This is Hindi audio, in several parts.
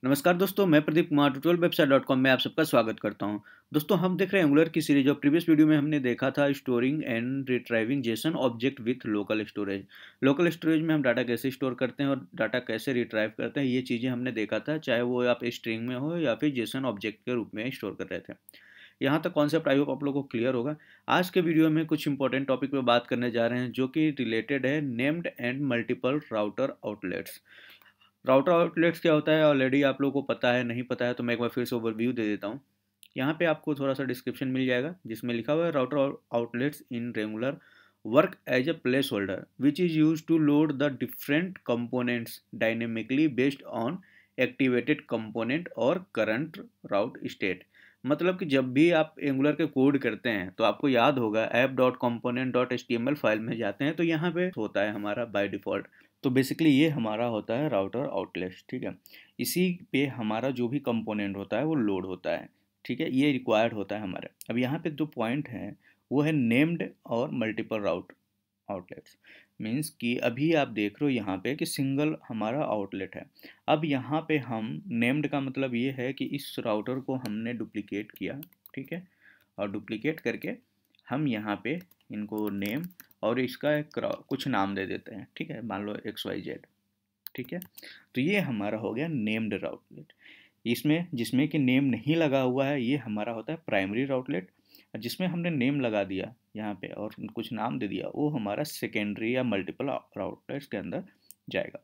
नमस्कार दोस्तों, मैं प्रदीप कुमार tutorialwebsite.com में आप सबका स्वागत करता हूं। दोस्तों, हम देख रहे हैं एंगुलर की सीरीज और प्रीवियस वीडियो में हमने देखा था storing and retrieving Jason object with local storage. Local storage में हम डाटा कैसे स्टोर करते हैं और डाटा कैसे रिट्राइव करते हैं, ये चीज़ें हमने देखा था, चाहे वो आप स्ट्रिंग में हो या फिर जेसन ऑब्जेक्ट के रूप में स्टोर कर रहे थे। यहाँ तक कॉन्सेप्ट आई होप आप लोगों को क्लियर होगा। आज के वीडियो में कुछ इंपॉर्टेंट टॉपिक पे बात करने जा रहे हैं जो कि रिलेटेड है named and multiple router outlets. Router outlets क्या होता है ऑलरेडी आप लोगों को पता है, नहीं पता है तो मैं एक बार फिर से ओवरव्यू दे देता हूँ। यहाँ पे आपको थोड़ा सा डिस्क्रिप्शन मिल जाएगा जिसमें लिखा हुआ है router outlets in regular work as a placeholder which is use to load the different components dynamically based on activated component और करंट राउट स्टेट। मतलब कि जब भी आप एंगुलर के कोड करते हैं तो आपको याद होगा app dot component dot H T M L file में जाते हैं तो यहाँ पे होता है हमारा बाय डिफ़ॉल्ट। तो बेसिकली ये हमारा होता है राउटर आउटलेट्स, ठीक है। इसी पे हमारा जो भी कंपोनेंट होता है वो लोड होता है, ठीक है। ये रिक्वायर्ड होता है हमारे। अब यहाँ पे जो पॉइंट है वो है नेम्ड और मल्टीपल राउट आउटलेट्स। मीन्स कि अभी आप देख रहे हो यहाँ पे कि सिंगल हमारा आउटलेट है। अब यहाँ पे हम नेम्ड का मतलब ये है कि इस राउटर को हमने डुप्लीकेट किया, ठीक है। और डुप्लीकेट करके हम यहाँ पे इनको नेम और इसका एक कुछ नाम दे देते हैं, ठीक है। मान लो XYZ, ठीक है। तो ये हमारा हो गया नेम्ड राउटलेट। इसमें जिसमें कि नेम नहीं लगा हुआ है ये हमारा होता है प्राइमरी राउटलेट। जिसमें हमने नेम लगा दिया यहाँ पे और कुछ नाम दे दिया वो हमारा सेकेंडरी या मल्टीपल राउटलेट्स के अंदर जाएगा,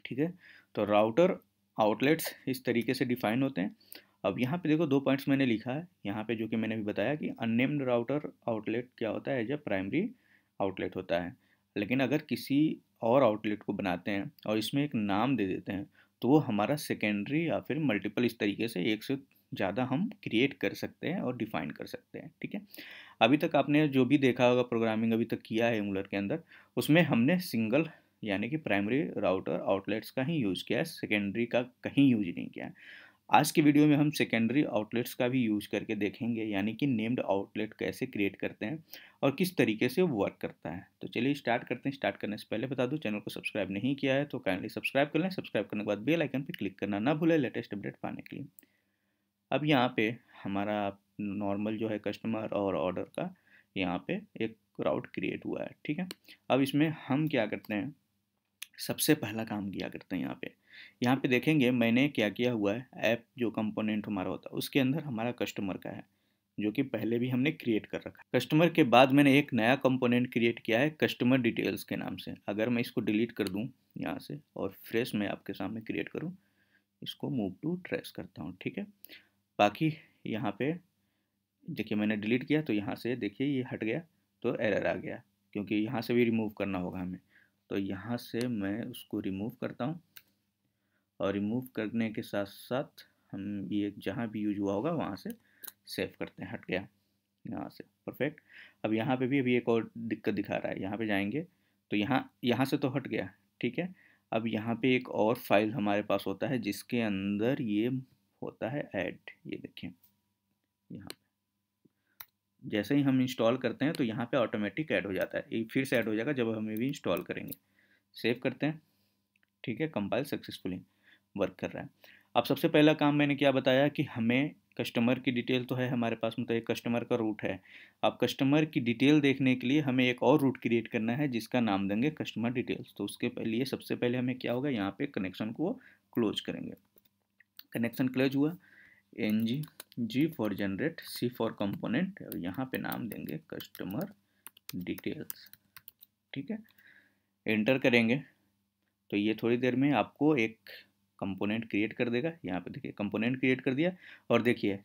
ठीक है। तो राउटर आउटलेट्स इस तरीके से डिफाइन होते हैं। अब यहाँ पे देखो दो पॉइंट्स मैंने लिखा है यहाँ पे जो कि मैंने भी बताया कि अननेम्ड राउटर आउटलेट क्या होता है, एज ए प्राइमरी आउटलेट होता है। लेकिन अगर किसी और आउटलेट को बनाते हैं और इसमें एक नाम दे देते हैं तो वो हमारा सेकेंडरी या फिर मल्टीपल, इस तरीके से एक से ज़्यादा हम क्रिएट कर सकते हैं और डिफाइन कर सकते हैं, ठीक है। अभी तक आपने जो भी देखा होगा प्रोग्रामिंग अभी तक किया है एंगुलर के अंदर, उसमें हमने सिंगल यानी कि प्राइमरी राउटर आउटलेट्स का ही यूज़ किया है, सेकेंडरी का कहीं यूज नहीं किया है। आज की वीडियो में हम सेकेंडरी आउटलेट्स का भी यूज करके देखेंगे, यानी कि नेम्ड आउटलेट कैसे क्रिएट करते हैं और किस तरीके से वो वर्क करता है। तो चलिए स्टार्ट करते हैं। स्टार्ट करने से पहले बता दूं, चैनल को सब्सक्राइब नहीं किया है तो काइंडली सब्सक्राइब कर लें। सब्सक्राइब करने के बाद बेल आइकन पर क्लिक करना ना भूलें लेटेस्ट अपडेट पाने के लिए। अब यहाँ पे हमारा नॉर्मल जो है कस्टमर और ऑर्डर का यहाँ पे एक राउट क्रिएट हुआ है, ठीक है। अब इसमें हम क्या करते हैं, सबसे पहला काम किया करते हैं यहाँ पे देखेंगे मैंने क्या किया हुआ है। ऐप जो कंपोनेंट हमारा होता है उसके अंदर हमारा कस्टमर का है जो कि पहले भी हमने क्रिएट कर रखा है। कस्टमर के बाद मैंने एक नया कंपोनेंट क्रिएट किया है कस्टमर डिटेल्स के नाम से। अगर मैं इसको डिलीट कर दूँ यहाँ से और फ्रेश मैं आपके सामने क्रिएट करूँ, इसको मूव टू ट्रेस करता हूँ, ठीक है। बाकी यहाँ पे देखिए मैंने डिलीट किया तो यहाँ से देखिए ये हट गया, तो एरर आ गया क्योंकि यहाँ से भी रिमूव करना होगा हमें। तो यहाँ से मैं उसको रिमूव करता हूँ और रिमूव करने के साथ साथ हम ये जहाँ भी यूज हुआ होगा वहाँ से सेव करते हैं। हट गया यहाँ से, परफेक्ट। अब यहाँ पे भी अभी एक और दिक्कत दिखा रहा है, यहाँ पे जाएंगे तो यहाँ यहाँ से तो हट गया, ठीक है। अब यहाँ पे एक और फाइल हमारे पास होता है जिसके अंदर ये होता है ऐड, ये देखिए यहाँ जैसे ही हम इंस्टॉल करते हैं तो यहाँ पे ऑटोमेटिक ऐड हो जाता है। ये फिर से ऐड हो जाएगा जब हम भी इंस्टॉल करेंगे। सेव करते हैं, ठीक है। कंपाइल सक्सेसफुली वर्क कर रहा है। अब सबसे पहला काम मैंने क्या बताया कि हमें कस्टमर की डिटेल तो है हमारे पास, मतलब एक कस्टमर का रूट है। अब कस्टमर की डिटेल देखने के लिए हमें एक और रूट क्रिएट करना है जिसका नाम देंगे कस्टमर डिटेल्स। तो उसके लिए सबसे पहले हमें क्या होगा, यहाँ पे कनेक्शन को क्लोज करेंगे। कनेक्शन क्लोज हुआ, NG G for generate, C for component और यहाँ पे नाम देंगे कस्टमर डिटेल्स, ठीक है। एंटर करेंगे तो ये थोड़ी देर में आपको एक कंपोनेंट क्रिएट कर देगा। यहाँ पे देखिए कंपोनेंट क्रिएट कर दिया और देखिए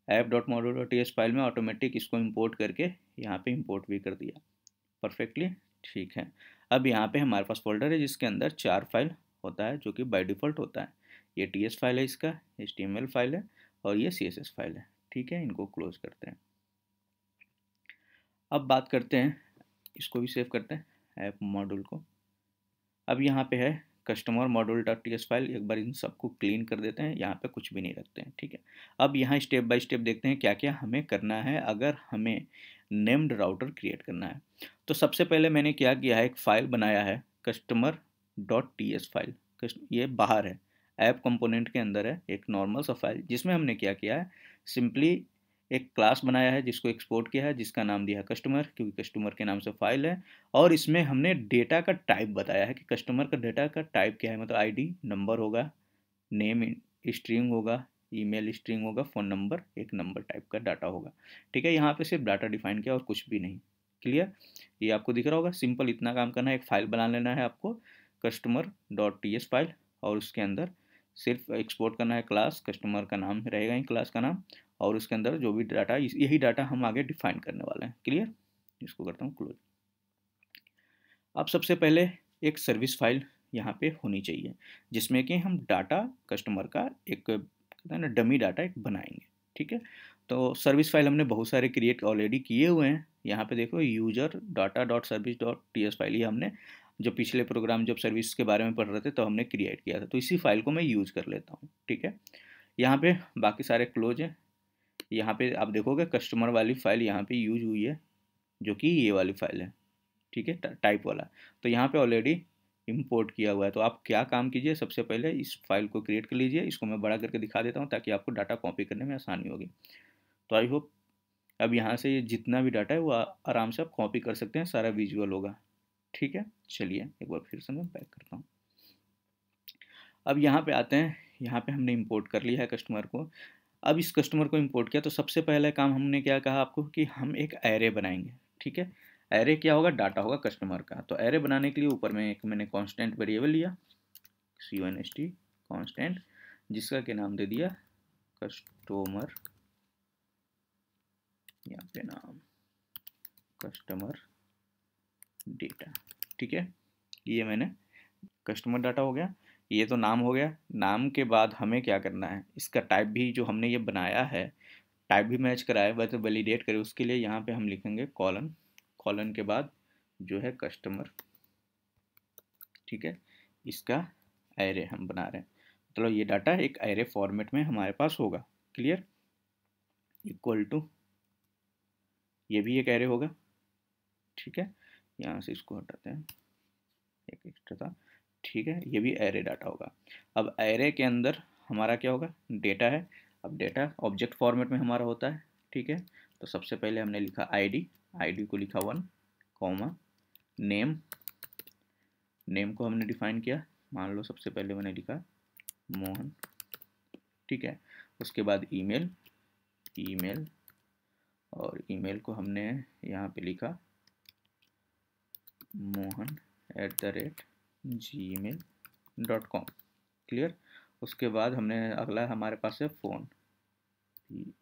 app.module.ts फाइल में ऑटोमेटिक इसको इंपोर्ट करके यहाँ पे इंपोर्ट भी कर दिया परफेक्टली, ठीक है। अब यहाँ पे हमारे पास फोल्डर है जिसके अंदर 4 फाइल होता है जो कि बाय डिफ़ॉल्ट होता है। ये TS फाइल है, इसका HTML फाइल है और ये CSS फाइल है, ठीक है। इनको क्लोज करते हैं। अब बात करते हैं, इसको भी सेव करते हैं ऐप मॉड्यूल को। अब यहाँ पे है customer module dot TS file, एक बार इन सबको क्लीन कर देते हैं, यहाँ पे कुछ भी नहीं रखते हैं, ठीक है। अब यहाँ स्टेप बाय स्टेप देखते हैं क्या क्या हमें करना है अगर हमें नेम्ड राउटर क्रिएट करना है। तो सबसे पहले मैंने क्या किया है, एक फ़ाइल बनाया है customer dot T S file. ये बाहर है, ऐप कंपोनेंट के अंदर है एक नॉर्मल सा फाइल, जिसमें हमने क्या किया है, सिंपली एक क्लास बनाया है जिसको एक्सपोर्ट किया है, जिसका नाम दिया है कस्टमर, क्योंकि कस्टमर के नाम से फाइल है। और इसमें हमने डेटा का टाइप बताया है कि कस्टमर का डेटा का टाइप क्या है, मतलब आईडी नंबर होगा, नेम स्ट्रिंग होगा, ईमेल स्ट्रिंग होगा, फ़ोन नंबर एक नंबर टाइप का डाटा होगा। ठीक है, यहाँ पे सिर्फ डाटा डिफाइन किया और कुछ भी नहीं। क्लियर? ये आपको दिख रहा होगा। सिंपल इतना काम करना है, एक फ़ाइल बना लेना है आपको, customer dot T S file, और उसके अंदर सिर्फ एक्सपोर्ट करना है क्लास, कस्टमर का नाम रहेगा ही क्लास का नाम, और उसके अंदर जो भी डाटा, यही डाटा हम आगे डिफाइन करने वाले हैं। क्लियर? इसको करता हूँ क्लोज। अब सबसे पहले एक सर्विस फाइल यहाँ पे होनी चाहिए, जिसमें कि हम डाटा कस्टमर का एक कहते हैं ना डमी डाटा एक बनाएंगे। ठीक है, तो सर्विस फाइल हमने बहुत सारे क्रिएट ऑलरेडी किए हुए हैं। यहाँ पे देखो user data dot service dot T S file, ये हमने जो पिछले प्रोग्राम जब सर्विस के बारे में पढ़ रहे थे तो हमने क्रिएट किया था, तो इसी फाइल को मैं यूज कर लेता हूँ। ठीक है, यहाँ पे बाकी सारे क्लोज हैं। यहाँ पे आप देखोगे कस्टमर वाली फाइल यहाँ पे यूज हुई है, जो कि ये वाली फाइल है। ठीक है, टाइप वाला, तो यहाँ पे ऑलरेडी इंपोर्ट किया हुआ है। तो आप क्या काम कीजिए, सबसे पहले इस फाइल को क्रिएट कर लीजिए। इसको मैं बड़ा करके दिखा देता हूँ ताकि आपको डाटा कॉपी करने में आसानी होगी। तो आई होप अब यहाँ से ये जितना भी डाटा है वो आराम से आप कॉपी कर सकते हैं, सारा विजुअल होगा। ठीक है, चलिए एक बार फिर से मैं बैक करता हूँ। अब यहाँ पे आते हैं, यहाँ पे हमने इंपोर्ट कर लिया है कस्टमर को। अब इस कस्टमर को इंपोर्ट किया तो सबसे पहला काम हमने क्या कहा आपको कि हम एक एरे बनाएंगे। ठीक है, एरे क्या होगा, डाटा होगा कस्टमर का। तो एरे बनाने के लिए ऊपर में एक मैंने कांस्टेंट वेरिएबल लिया, const कांस्टेंट, जिसका के नाम दे दिया कस्टमर, यहाँ पे नाम कस्टमर डेटा। ठीक है, ये मैंने कस्टमर डाटा हो गया, ये तो नाम हो गया। नाम के बाद हमें क्या करना है, इसका टाइप भी जो हमने ये बनाया है टाइप भी मैच कराए, बस वैलिडेट करें उसके लिए यहाँ पे हम लिखेंगे कॉलन, कॉलन के बाद जो है कस्टमर। ठीक है, इसका एरे हम बना रहे हैं, मतलब ये डाटा एक एरे फॉर्मेट में हमारे पास होगा। क्लियर? इक्वल टू, ये भी एक एरे होगा। ठीक है, यहाँ से इसको हटाते हैं, एक एक्स्ट्रा था। ठीक है, ये भी एरे डाटा होगा। अब एरे के अंदर हमारा क्या होगा, डेटा है। अब डेटा ऑब्जेक्ट फॉर्मेट में हमारा होता है। ठीक है, तो सबसे पहले हमने लिखा आईडी, आईडी को लिखा 1, कॉमा नेम, नेम को हमने डिफाइन किया, मान लो सबसे पहले मैंने लिखा मोहन। ठीक है, उसके बाद ईमेल, ईमेल, और ईमेल को हमने यहाँ पे लिखा mohan@gmail.com। क्लियर? उसके बाद हमने अगला हमारे पास है फ़ोन,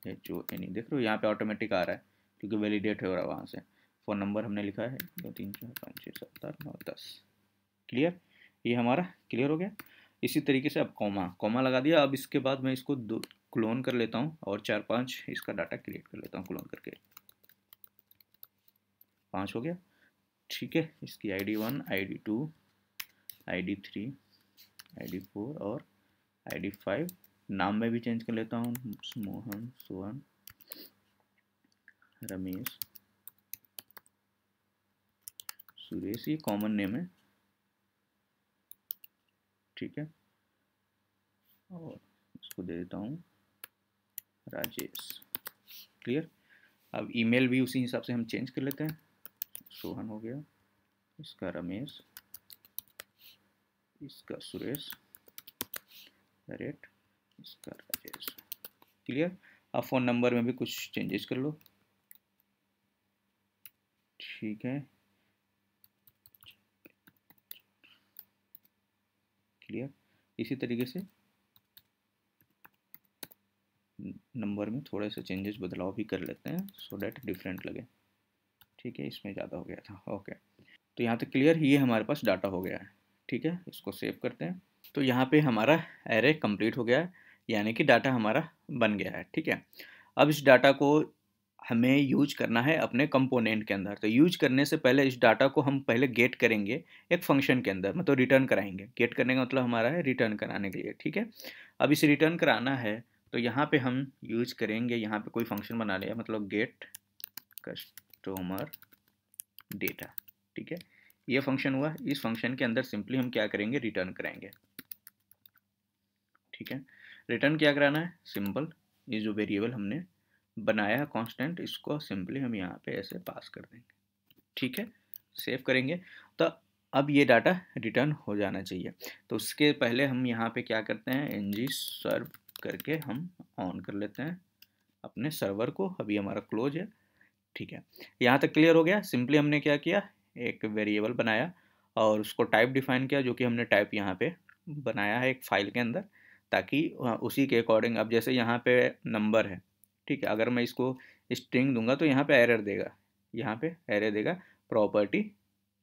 PHONE, देख रहे हो यहाँ पे ऑटोमेटिक आ रहा है क्योंकि वैलिडेट हो रहा है वहाँ से। फ़ोन नंबर हमने लिखा है 2 3 4 5 6 7 8 9 10। क्लियर? ये हमारा क्लियर हो गया। इसी तरीके से अब कॉमा, कॉमा लगा दिया। अब इसके बाद मैं इसको क्लोन कर लेता हूँ और 4 5 इसका डाटा क्रिएट कर लेता हूँ क्लोन करके। 5 हो गया। ठीक है, इसकी ID1, ID2, ID3, ID4 और ID5। नाम में भी चेंज कर लेता हूँ, मोहन, सोहन, रमेश, सुरेश, ये कॉमन नेम है। ठीक है, और इसको दे देता हूँ राजेश। क्लियर? अब ईमेल भी उसी हिसाब से हम चेंज कर लेते हैं, सोहन हो गया, इसका रमेश, इसका सुरेश, रेट, इसका राजेश। क्लियर? अब फ़ोन नंबर में भी कुछ चेंजेस कर लो। ठीक है, क्लियर? इसी तरीके से नंबर में थोड़े से चेंजेस बदलाव भी कर लेते हैं सो डैट डिफरेंट लगे। ठीक है, इसमें ज़्यादा हो गया था। ओके, तो यहाँ तक क्लियर? ये हमारे पास डाटा हो गया है। ठीक है, इसको सेव करते हैं। तो यहाँ पे हमारा एरे कंप्लीट हो गया है, यानी कि डाटा हमारा बन गया है। ठीक है, अब इस डाटा को हमें यूज करना है अपने कंपोनेंट के अंदर। तो यूज करने से पहले इस डाटा को हम पहले गेट करेंगे एक फंक्शन के अंदर, मतलब रिटर्न कराएंगे। गेट करने का मतलब हमारा है रिटर्न कराने के लिए। ठीक है, अब इसे रिटर्न कराना है तो यहाँ पे हम यूज करेंगे, यहाँ पे कोई फंक्शन बना लिया, मतलब गेट कस्टमर डेटा। ठीक है, ये फंक्शन हुआ। इस फंक्शन के अंदर सिंपली हम क्या करेंगे, रिटर्न कराएंगे। ठीक है। रिटर्न क्या कराना है, सिंपल ये जो वेरिएबल हमने बनाया कांस्टेंट, इसको सिंपली हम यहाँ पे ऐसे पास कर देंगे। ठीक है, सेव करेंगे तो अब ये डाटा रिटर्न हो जाना चाहिए। तो उसके पहले हम यहाँ पे क्या करते हैं, ng सर्व करके हम ऑन कर लेते हैं अपने सर्वर को। अभी हमारा क्लोज है। ठीक है, यहाँ तक क्लियर हो गया। सिंपली हमने क्या किया, एक वेरिएबल बनाया और उसको टाइप डिफाइन किया, जो कि हमने टाइप यहाँ पे बनाया है एक फाइल के अंदर, ताकि उसी के अकॉर्डिंग, अब जैसे यहाँ पे नंबर है, ठीक है, अगर मैं इसको स्ट्रिंग दूंगा तो यहाँ पे एरर देगा, यहाँ पे एरर देगा। प्रॉपर्टी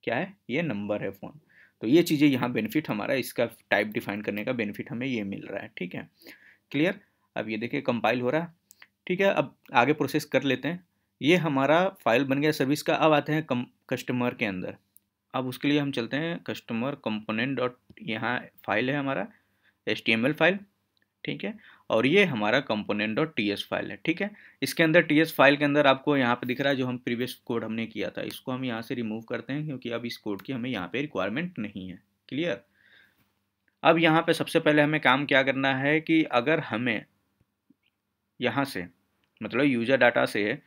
क्या है, ये नंबर है फ़ोन। तो ये चीज़ें यहाँ बेनिफिट हमारा, इसका टाइप डिफाइन करने का बेनिफिट हमें ये मिल रहा है। ठीक है, क्लियर। अब ये देखिए कंपाइल हो रहा है। ठीक है, अब आगे प्रोसेस कर लेते हैं। ये हमारा फाइल बन गया सर्विस का। अब आते हैं कस्टमर के अंदर। अब उसके लिए हम चलते हैं कस्टमर कंपोनेंट डॉट, यहाँ फाइल है हमारा HTML फाइल। ठीक है, और ये हमारा कंपोनेंट डॉट TS फाइल है। ठीक है, इसके अंदर TS फाइल के अंदर आपको यहाँ पे दिख रहा है जो हम प्रीवियस कोड हमने किया था, इसको हम यहाँ से रिमूव करते हैं क्योंकि अब इस कोड की हमें यहाँ पे रिक्वायरमेंट नहीं है। क्लियर। अब यहाँ पे सबसे पहले हमें काम क्या करना है कि अगर हमें यहाँ से, मतलब यूज़र डाटा से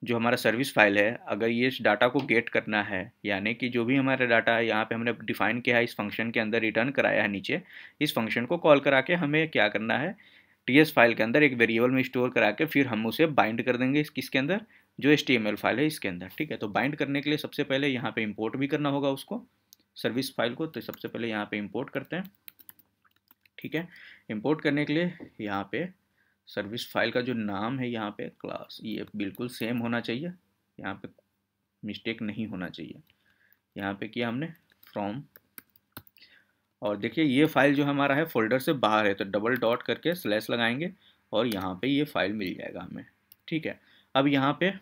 जो हमारा सर्विस फाइल है, अगर ये इस डाटा को गेट करना है, यानी कि जो भी हमारा डाटा है यहाँ पे हमने डिफाइन किया है, इस फंक्शन के अंदर रिटर्न कराया है नीचे, इस फंक्शन को कॉल करा के हमें क्या करना है, TS फाइल के अंदर एक वेरिएबल में स्टोर करा के फिर हम उसे बाइंड कर देंगे किसके अंदर, जो HTML फाइल है इसके अंदर। ठीक है, तो बाइंड करने के लिए सबसे पहले यहाँ पे इम्पोर्ट भी करना होगा उसको, सर्विस फाइल को। तो सबसे पहले यहाँ पे इम्पोर्ट करते हैं। ठीक है, इम्पोर्ट करने के लिए यहाँ पे सर्विस फाइल का जो नाम है यहाँ पे क्लास, ये बिल्कुल सेम होना चाहिए, यहाँ पे मिस्टेक नहीं होना चाहिए। यहाँ पे किया हमने फ्रॉम, और देखिए ये फाइल जो हमारा है फोल्डर से बाहर है, तो डबल डॉट करके स्लैश लगाएंगे और यहाँ पे ये फाइल मिल जाएगा हमें। ठीक है, अब यहाँ पे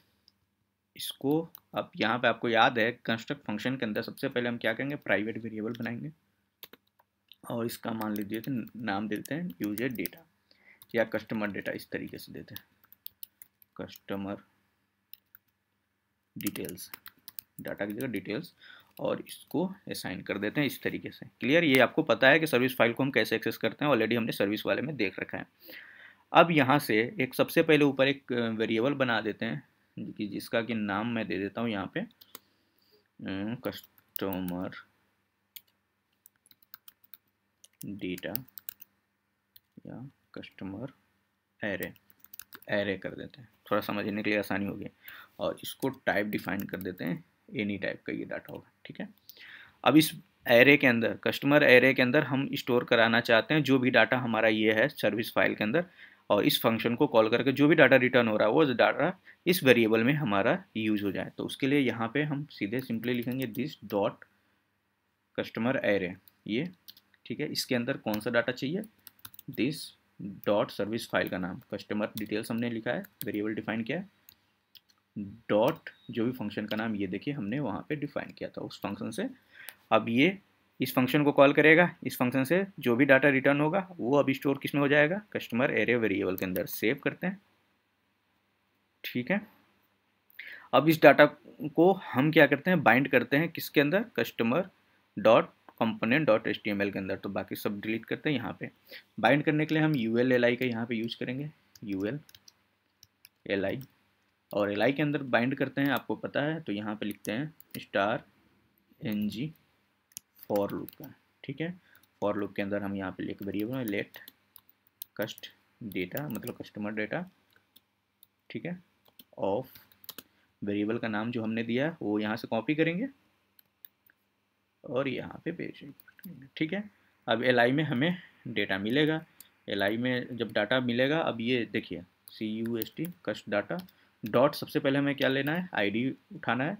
इसको, अब यहाँ पे आपको याद है कंस्ट्रक्ट फंक्शन के अंदर सबसे पहले हम क्या करेंगे, प्राइवेट वेरिएबल बनाएंगे और इसका मान लीजिए कि नाम देते हैं यूजर डेटा या कस्टमर डेटा, इस तरीके से देते हैं कस्टमर डिटेल्स, डाटा की जगह डिटेल्स, और इसको असाइन कर देते हैं इस तरीके से। क्लियर। ये आपको पता है कि सर्विस फाइल को हम कैसे एक्सेस करते हैं, ऑलरेडी हमने सर्विस वाले में देख रखा है। अब यहाँ से एक सबसे पहले ऊपर एक वेरिएबल बना देते हैं कि जिसका कि नाम मैं दे देता हूँ यहाँ पे कस्टमर डेटा या कस्टमर एरे, एरे कर देते हैं, थोड़ा समझने के लिए आसानी होगी। और इसको टाइप डिफाइन कर देते हैं, एनी टाइप का ये डाटा होगा। ठीक है, अब इस एरे के अंदर, कस्टमर एरे के अंदर हम स्टोर कराना चाहते हैं जो भी डाटा हमारा ये है सर्विस फाइल के अंदर, और इस फंक्शन को कॉल करके जो भी डाटा रिटर्न हो रहा है वो डाटा इस वेरिएबल में हमारा यूज हो जाए। तो उसके लिए यहाँ पे हम सीधे सिंपली लिखेंगे दिस डॉट कस्टमर एरे, ये। ठीक है, इसके अंदर कौन सा डाटा चाहिए, दिस डॉट सर्विस फाइल का नाम, कस्टमर डिटेल्स हमने लिखा है, वेरिएबल डिफाइन किया है, डॉट जो भी फंक्शन का नाम ये देखिए हमने वहाँ पे डिफाइन किया था उस फंक्शन से। अब ये इस फंक्शन को कॉल करेगा, इस फंक्शन से जो भी डाटा रिटर्न होगा वो अब स्टोर किस में हो जाएगा, कस्टमर एरे वेरिएबल के अंदर। सेव करते हैं। ठीक है, अब इस डाटा को हम क्या करते हैं, बाइंड करते हैं किसके अंदर, customer dot component dot HTML के अंदर। तो बाकी सब डिलीट करते हैं। यहाँ पे बाइंड करने के लिए हम ULLI का यहाँ पे यूज करेंगे, ULLI, और LI के अंदर बाइंड करते हैं, आपको पता है। तो यहाँ पे लिखते हैं स्टार ng फॉर लूप का। ठीक है, फॉर लूप के अंदर हम यहाँ पे एक वेरिएबल लेट कस्ट डेटा, मतलब कस्टमर डेटा, ठीक है, ऑफ वेरिएबल का नाम जो हमने दिया है वो यहाँ से कॉपी करेंगे और यहाँ पे पेस्ट करेंगे। ठीक है, अब LI में हमें डेटा मिलेगा, LI में जब डाटा मिलेगा, अब ये देखिए CUST कस्ट डाटा डॉट, सबसे पहले हमें क्या लेना है, ID उठाना है,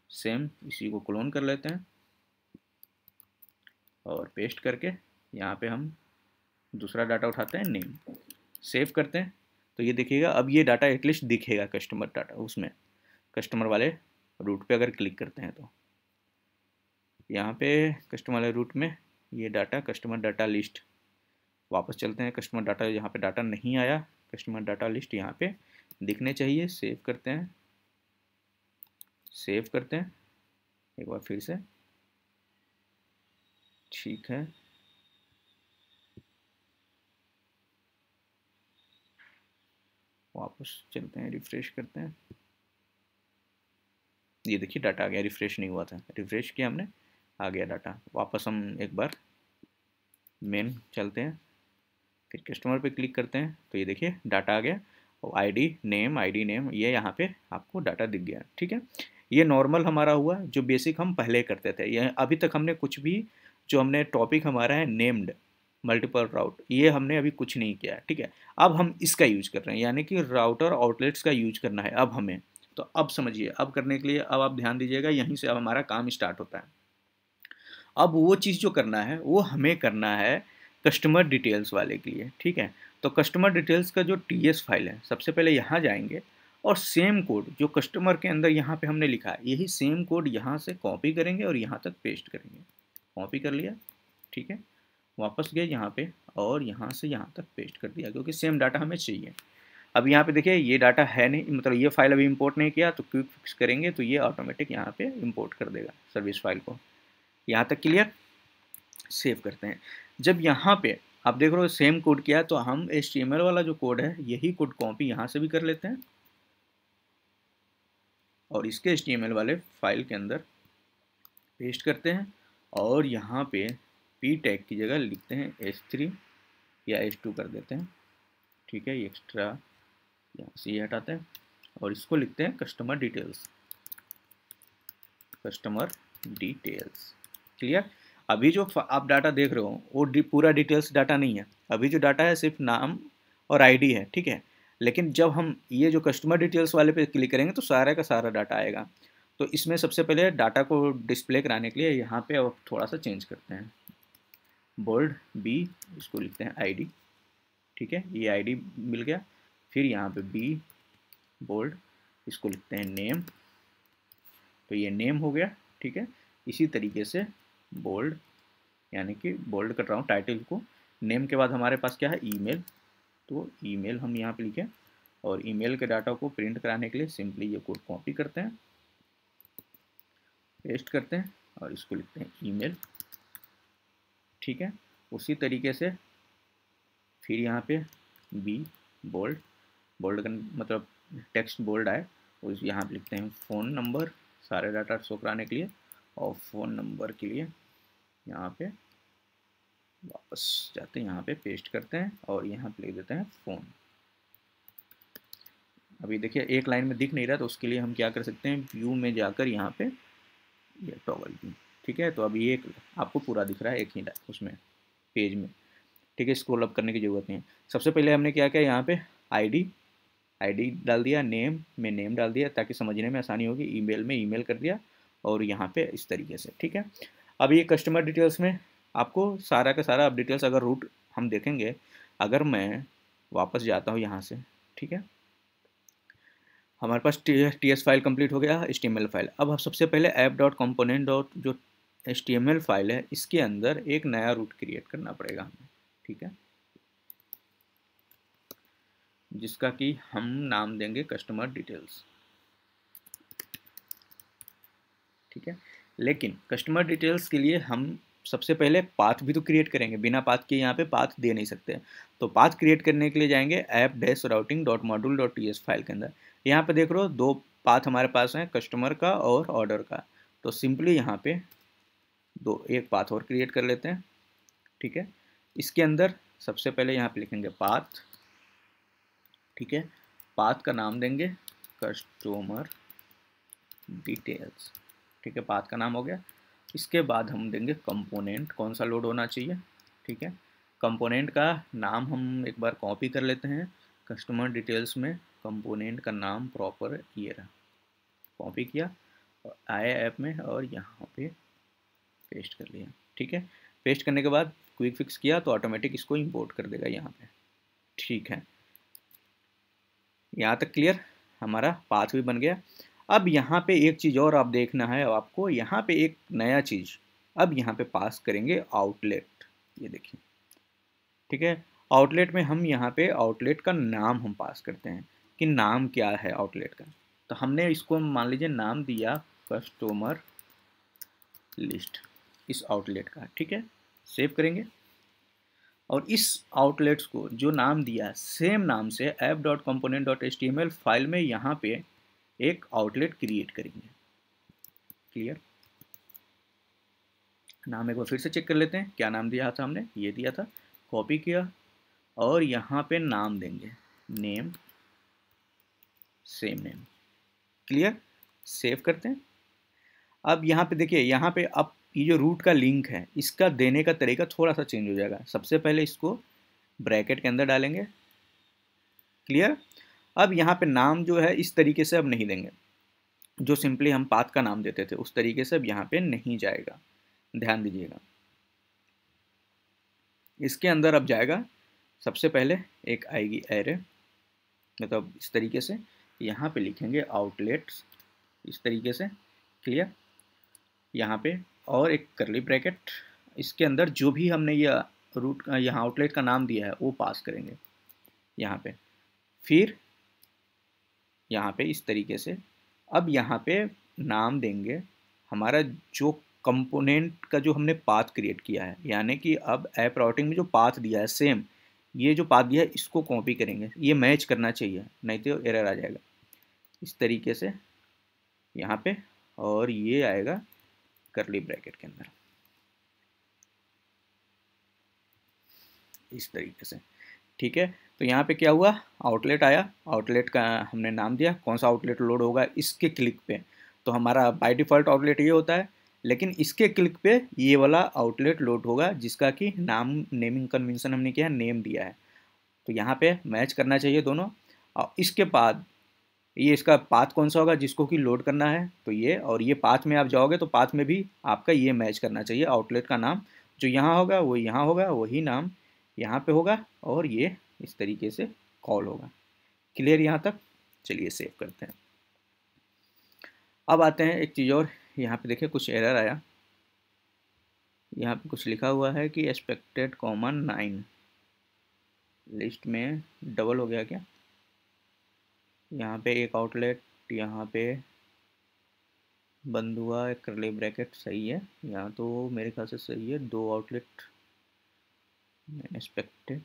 सेम इसी को क्लोन कर लेते हैं और पेस्ट करके यहाँ पे हम दूसरा डाटा उठाते हैं, नेम, सेव करते हैं। तो ये देखिएगा अब ये डाटा एटलीस्ट दिखेगा कस्टमर डाटा, उसमें कस्टमर वाले रूट पे अगर क्लिक करते हैं तो यहाँ पे कस्टमर वाले रूट में ये डाटा कस्टमर डाटा लिस्ट, वापस चलते हैं, कस्टमर डाटा यहाँ पे डाटा नहीं आया, कस्टमर डाटा लिस्ट यहाँ पे दिखने चाहिए। सेव करते हैं, सेव करते हैं एक बार फिर से। ठीक है, वापस चलते हैं, रिफ्रेश करते हैं। ये देखिए डाटा आ गया, रिफ्रेश नहीं हुआ था, रिफ्रेश किया हमने, आ गया डाटा। वापस हम एक बार मेन चलते हैं, फिर कस्टमर पे क्लिक करते हैं, तो ये देखिए डाटा आ गया और आईडी नेम ये यहाँ पे आपको डाटा दिख गया। ठीक है, ये नॉर्मल हमारा हुआ जो बेसिक हम पहले करते थे। ये अभी तक हमने कुछ भी, जो हमने टॉपिक हमारा है नेम्ड मल्टीपल राउट, ये हमने अभी कुछ नहीं किया है। ठीक है, अब हम इसका यूज कर रहे हैं, यानी कि राउटर आउटलेट्स का यूज करना है अब हमें। तो अब समझिए, अब करने के लिए अब आप ध्यान दीजिएगा, यहीं से अब हमारा काम स्टार्ट होता है। अब वो चीज़ जो करना है वो हमें करना है कस्टमर डिटेल्स वाले के लिए। ठीक है, तो कस्टमर डिटेल्स का जो टीएस फाइल है, सबसे पहले यहाँ जाएंगे और सेम कोड जो कस्टमर के अंदर यहाँ पे हमने लिखा है, यही सेम कोड यहाँ से कॉपी करेंगे और यहाँ तक पेस्ट करेंगे। कॉपी कर लिया, ठीक है, वापस गए यहाँ पे और यहाँ से यहाँ तक पेस्ट कर दिया, क्योंकि सेम डाटा हमें चाहिए। अब यहाँ पे देखिए ये डाटा है नहीं, मतलब ये फाइल अभी इंपोर्ट नहीं किया, तो क्विक फिक्स करेंगे तो ये ऑटोमेटिक यहाँ पे इंपोर्ट कर देगा सर्विस फाइल को। यहाँ तक क्लियर, सेव करते हैं। जब यहाँ पे आप देख रहे हो सेम कोड किया, तो हम HTML वाला जो कोड है यही कोड कॉपी यहाँ से भी कर लेते हैं और इसके HTML वाले फाइल के अंदर पेस्ट करते हैं और यहाँ पे p टैग की जगह लिखते हैं h3 या h2 कर देते हैं। ठीक है, ये एक्स्ट्रा यहाँ से ये हटाते हैं और इसको लिखते हैं कस्टमर डिटेल्स। क्लियर। अभी जो आप डाटा देख रहे हो वो पूरा डिटेल्स डाटा नहीं है, अभी जो डाटा है सिर्फ नाम और आईडी है। ठीक है, लेकिन जब हम ये जो कस्टमर डिटेल्स वाले पे क्लिक करेंगे तो सारा का सारा डाटा आएगा। तो इसमें सबसे पहले डाटा को डिस्प्ले कराने के लिए यहाँ पे अब थोड़ा सा चेंज करते हैं, बोल्ड बी, इसको लिखते हैं आईडी। ठीक है, ये आईडी मिल गया। फिर यहाँ पे बी बोल्ड, इसको लिखते हैं नेम, तो ये नेम हो गया। ठीक है, इसी तरीके से बोल्ड, यानी कि बोल्ड कर रहा हूँ टाइटल को। नेम के बाद हमारे पास क्या है, ईमेल, तो ईमेल हम यहाँ पे लिखें और ईमेल के डाटा को प्रिंट कराने के लिए सिंपली ये कोड कॉपी करते हैं, पेस्ट करते हैं और इसको लिखते हैं ईमेल। ठीक है, उसी तरीके से फिर यहाँ पे बी बोल्ड, बोल्ड का मतलब टेक्स्ट बोल्ड आए, उस यहाँ पे लिखते हैं फ़ोन नंबर, सारे डाटा शो कराने के लिए, और फ़ोन नंबर के लिए यहाँ पे वापस जाते हैं, यहाँ पे पेस्ट करते हैं और यहाँ पे लिख देते हैं फ़ोन। अभी देखिए एक लाइन में दिख नहीं रहा, तो उसके लिए हम क्या कर सकते हैं, व्यू में जाकर यहाँ पे ये टॉगल व्यू। ठीक है, तो अभी ये आपको पूरा दिख रहा है एक ही उसमें पेज में। ठीक है, स्क्रॉल अप करने की ज़रूरत नहीं है। सबसे पहले हमने क्या किया, यहाँ पे आईडी डाल दिया, नेम में नेम डाल दिया ताकि समझने में आसानी होगी, ईमेल में ईमेल कर दिया और यहाँ पे इस तरीके से। ठीक है, अब ये कस्टमर डिटेल्स में आपको सारा का सारा अब डिटेल्स, अगर रूट हम देखेंगे, अगर मैं वापस जाता हूँ यहाँ से, ठीक है, हमारे पास TS फाइल कंप्लीट हो गया, HTML फाइल। अब हम सबसे पहले app.component जो HTML फाइल है, इसके अंदर एक नया रूट क्रिएट करना पड़ेगा हमें। ठीक है, जिसका कि हम नाम देंगे कस्टमर डिटेल्स। ठीक है, लेकिन कस्टमर डिटेल्स के लिए हम सबसे पहले पाथ भी तो क्रिएट करेंगे, बिना पाथ के यहाँ पे पाथ दे नहीं सकते। तो पाथ क्रिएट करने के लिए जाएंगे app-routing.module.ts फाइल के अंदर। यहाँ पे देख रहे हो दो पाथ हमारे पास हैं, कस्टमर का और ऑर्डर का। तो सिंपली यहाँ पे एक पाथ और क्रिएट कर लेते हैं। ठीक है, इसके अंदर सबसे पहले यहाँ पे लिखेंगे पाथ। ठीक है, पाथ का नाम देंगे कस्टमर डिटेल्स। ठीक है, पाथ का नाम हो गया। इसके बाद हम देंगे कंपोनेंट, कौन सा लोड होना चाहिए। ठीक है, कंपोनेंट का नाम हम एक बार कॉपी कर लेते हैं, कस्टमर डिटेल्स में कंपोनेंट का नाम प्रॉपर ये रहा, कॉपी किया और आए ऐप में और यहाँ पे पेस्ट कर लिया। ठीक है, पेस्ट करने के बाद क्विक फिक्स किया तो ऑटोमेटिक इसको इंपोर्ट कर देगा यहाँ पे। ठीक है, यहाँ तक क्लियर, हमारा पाथ भी बन गया। अब यहाँ पे एक चीज़ और आप देखना है आपको, यहाँ पे एक नया चीज़ अब यहाँ पे पास करेंगे आउटलेट। ये देखिए, ठीक है, आउटलेट में हम यहाँ पे आउटलेट का नाम हम पास करते हैं कि नाम क्या है आउटलेट का। तो हमने इसको मान लीजिए नाम दिया कस्टमर लिस्ट इस आउटलेट का। ठीक है, सेव करेंगे और इस आउटलेट्स को जो नाम दिया सेम नाम से app.component.html फाइल में यहाँ पे एक आउटलेट क्रिएट करेंगे। क्लियर? नाम एक बार फिर से चेक कर लेते हैं, क्या नाम दिया था हमने, ये दिया था, कॉपी किया और यहाँ पे नाम देंगे, name, same name. Clear? Save करते हैं। अब यहाँ पे देखिए, यहाँ पे अब ये जो रूट का लिंक है इसका देने का तरीका थोड़ा सा चेंज हो जाएगा। सबसे पहले इसको ब्रैकेट के अंदर डालेंगे। क्लियर? अब यहाँ पे नाम जो है इस तरीके से अब नहीं देंगे, जो सिंपली हम पाथ का नाम देते थे उस तरीके से अब यहाँ पे नहीं जाएगा, ध्यान दीजिएगा। इसके अंदर अब जाएगा, सबसे पहले एक आएगी एरे, मतलब इस तरीके से यहाँ पे लिखेंगे आउटलेट्स, इस तरीके से। क्लियर? यहाँ पे और एक करली ब्रैकेट, इसके अंदर जो भी हमने ये रूट यहाँ आउटलेट का नाम दिया है वो पास करेंगे यहाँ पे। फिर यहाँ पे इस तरीके से अब यहाँ पे नाम देंगे हमारा जो कंपोनेंट का जो हमने पाथ क्रिएट किया है, यानी कि अब ऐप राउटिंग में जो पाथ दिया है सेम ये जो पाथ दिया है इसको कॉपी करेंगे, ये मैच करना चाहिए नहीं तो एरर आ जाएगा। इस तरीके से यहाँ पे, और ये आएगा करली ब्रैकेट के अंदर इस तरीके से। ठीक है, तो यहाँ पे क्या हुआ, आउटलेट आया, आउटलेट का हमने नाम दिया, कौन सा आउटलेट लोड होगा इसके क्लिक पे, तो हमारा बाय डिफ़ॉल्ट आउटलेट ये होता है, लेकिन इसके क्लिक पे ये वाला आउटलेट लोड होगा जिसका कि नाम, नेमिंग कन्वेंशन हमने क्या है, नेम दिया है। तो यहाँ पे मैच करना चाहिए दोनों। और इसके बाद ये इसका पाथ कौन सा होगा जिसको कि लोड करना है, तो ये, और ये पाथ में आप जाओगे तो पाथ में भी आपका ये मैच करना चाहिए, आउटलेट का नाम जो यहाँ होगा वो यहाँ होगा, वही नाम यहाँ पे होगा, और ये इस तरीके से कॉल होगा। क्लियर यहाँ तक? चलिए सेव करते हैं। अब आते हैं एक चीज़ और, यहाँ पे देखिए कुछ एरर आया, यहाँ पे कुछ लिखा हुआ है कि एक्सपेक्टेड कॉमन 9 लिस्ट में डबल हो गया क्या, यहाँ पे एक आउटलेट यहाँ पे बंद हुआ, एक करली ब्रैकेट सही है, यहाँ तो मेरे ख्याल से सही है, 2 आउटलेट एक्सपेक्टेड,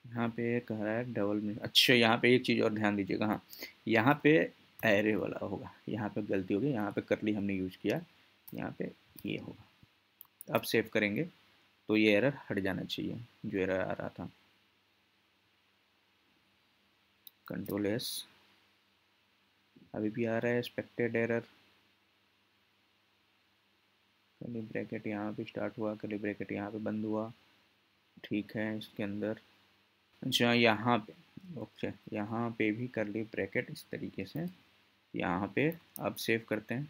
यहाँ पे कह रहा है डबल में। अच्छा, यहाँ पे एक चीज़ और ध्यान दीजिएगा, हाँ यहाँ पे एरे वाला होगा, यहाँ पे गलती होगी, यहाँ पे करली हमने यूज किया, यहाँ पे ये होगा। अब सेव करेंगे तो ये एरर हट जाना चाहिए जो एरर आ रहा था। कंट्रोल एस, अभी भी आ रहा है एक्सपेक्टेड एरर, करली ब्रैकेट यहाँ पे स्टार्ट हुआ, करली ब्रैकेट यहाँ पे बंद हुआ, ठीक है। इसके अंदर अच्छा यहाँ पे, ओके यहाँ पे भी करली ब्रैकेट इस तरीके से यहाँ पे। अब सेव करते हैं,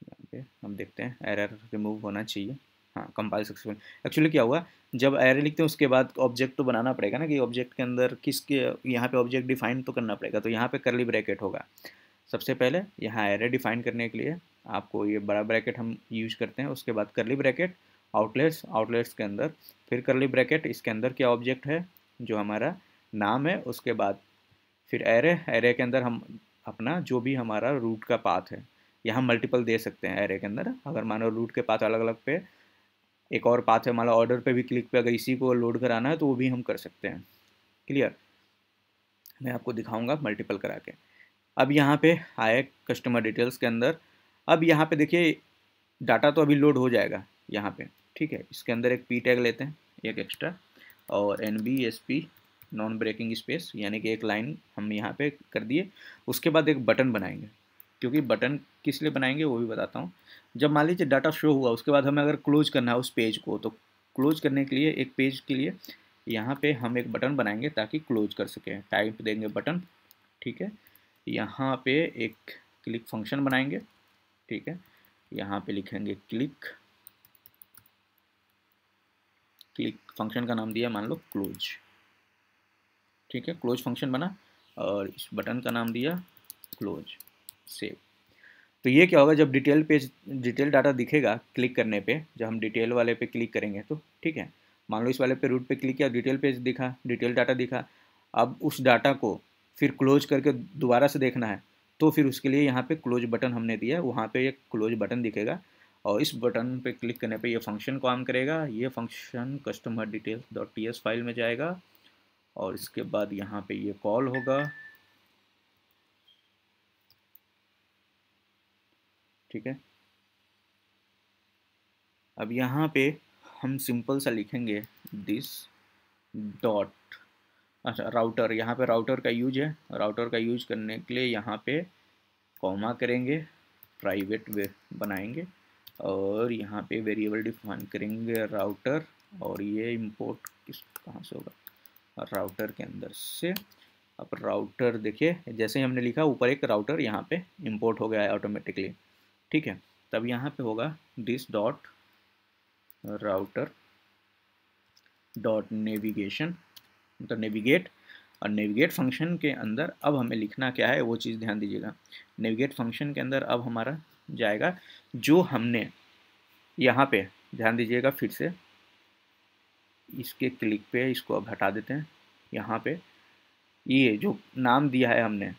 यहाँ पे हम देखते हैं एरर रिमूव होना चाहिए, हाँ कंपाइल सक्सेसफुल। एक्चुअली क्या हुआ, जब एरर लिखते हैं उसके बाद ऑब्जेक्ट तो बनाना पड़ेगा ना, कि ऑब्जेक्ट के अंदर किसके, यहाँ पे ऑब्जेक्ट डिफाइन तो करना पड़ेगा, तो यहाँ पे करली ब्रैकेट होगा। सबसे पहले यहाँ एरर डिफाइन करने के लिए आपको ये बड़ा ब्रैकेट हम यूज करते हैं, उसके बाद करली ब्रैकेट, आउटलेट्स, आउटलेट्स के अंदर फिर करली ब्रैकेट, इसके अंदर क्या ऑब्जेक्ट है जो हमारा नाम है, उसके बाद फिर एरे, एरे के अंदर हम अपना जो भी हमारा रूट का पाथ है, यहाँ मल्टीपल दे सकते हैं एरे के अंदर। अगर मानो रूट के पाथ अलग अलग पे एक और पाथ है, मान लो ऑर्डर पे भी क्लिक पे अगर इसी को लोड कराना है तो वो भी हम कर सकते हैं। क्लियर? मैं आपको दिखाऊंगा मल्टीपल करा के। अब यहाँ पे आए कस्टमर डिटेल्स के अंदर, अब यहाँ पे देखिए डाटा तो अभी लोड हो जाएगा यहाँ पे, ठीक है। इसके अंदर एक पी टैग लेते हैं, एक एक्स्ट्रा, और NBSP नॉन ब्रेकिंग स्पेस, यानी कि एक लाइन हम यहाँ पे कर दिए। उसके बाद एक बटन बनाएंगे, क्योंकि बटन किस लिए बनाएंगे वो भी बताता हूँ। जब मान लीजिए डाटा शो हुआ, उसके बाद हमें अगर क्लोज करना है उस पेज को, तो क्लोज करने के लिए एक पेज के लिए यहाँ पे हम एक बटन बनाएंगे ताकि क्लोज कर सकें, टाइप देंगे बटन, ठीक है। यहाँ पे एक क्लिक फंक्शन बनाएंगे, ठीक है। यहाँ पे लिखेंगे क्लिक, क्लिक फंक्शन का नाम दिया मान लो क्लोज, ठीक है। क्लोज फंक्शन बना और इस बटन का नाम दिया क्लोज, सेव। तो ये क्या होगा, जब डिटेल पेज, डिटेल डाटा दिखेगा क्लिक करने पे, जब हम डिटेल वाले पे क्लिक करेंगे तो ठीक है, मान लो इस वाले पे रूट पे क्लिक किया, डिटेल पेज दिखा, डिटेल डाटा दिखा। अब उस डाटा को फिर क्लोज करके दोबारा से देखना है, तो फिर उसके लिए यहाँ पे क्लोज बटन हमने दिया है, वहाँ पे एक क्लोज बटन दिखेगा और इस बटन पे क्लिक करने पे ये फंक्शन काम करेगा। ये function customer details dot TS file में जाएगा और इसके बाद यहाँ पे ये कॉल होगा। ठीक है, अब यहाँ पे हम सिंपल सा लिखेंगे दिस डॉट, अच्छा राउटर, यहाँ पे राउटर का यूज है। राउटर का यूज करने के लिए यहाँ पे कॉमा करेंगे, प्राइवेट वे बनाएंगे और यहाँ पे वेरिएबल डिफाइन करेंगे राउटर, और ये इंपोर्ट किस कहाँ से होगा, राउटर के अंदर से। अब राउटर देखिए जैसे ही हमने लिखा ऊपर एक राउटर यहाँ पे इंपोर्ट हो गया है ऑटोमेटिकली। ठीक है, तब यहाँ पे होगा this dot router dot navigation, तो नेविगेट, और नेविगेट फंक्शन के अंदर अब हमें लिखना क्या है वो चीज़ ध्यान दीजिएगा। नेविगेट फंक्शन के अंदर अब हमारा जाएगा जो हमने यहाँ पे, ध्यान दीजिएगा फिर से इसके क्लिक पे इसको अब हटा देते हैं। यहाँ पे ये जो नाम दिया है हमने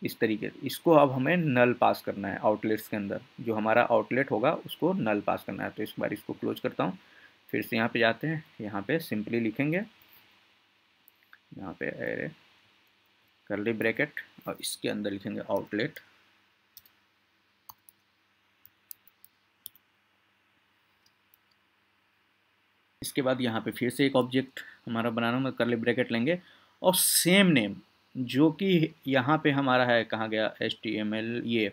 इस तरीके से, इसको अब हमें नल पास करना है। आउटलेट्स के अंदर जो हमारा आउटलेट होगा उसको नल पास करना है। तो इस बार इसको क्लोज करता हूँ, फिर से यहाँ पे जाते हैं, यहाँ पे सिंपली लिखेंगे यहाँ पे एरे कर्ली ब्रैकेट और इसके अंदर लिखेंगे आउटलेट। इसके बाद यहाँ पे फिर से एक ऑब्जेक्ट हमारा बनाना में कर्ली ब्रैकेट लेंगे और सेम नेम जो कि यहाँ पे हमारा है, कहाँ गया HTML, ये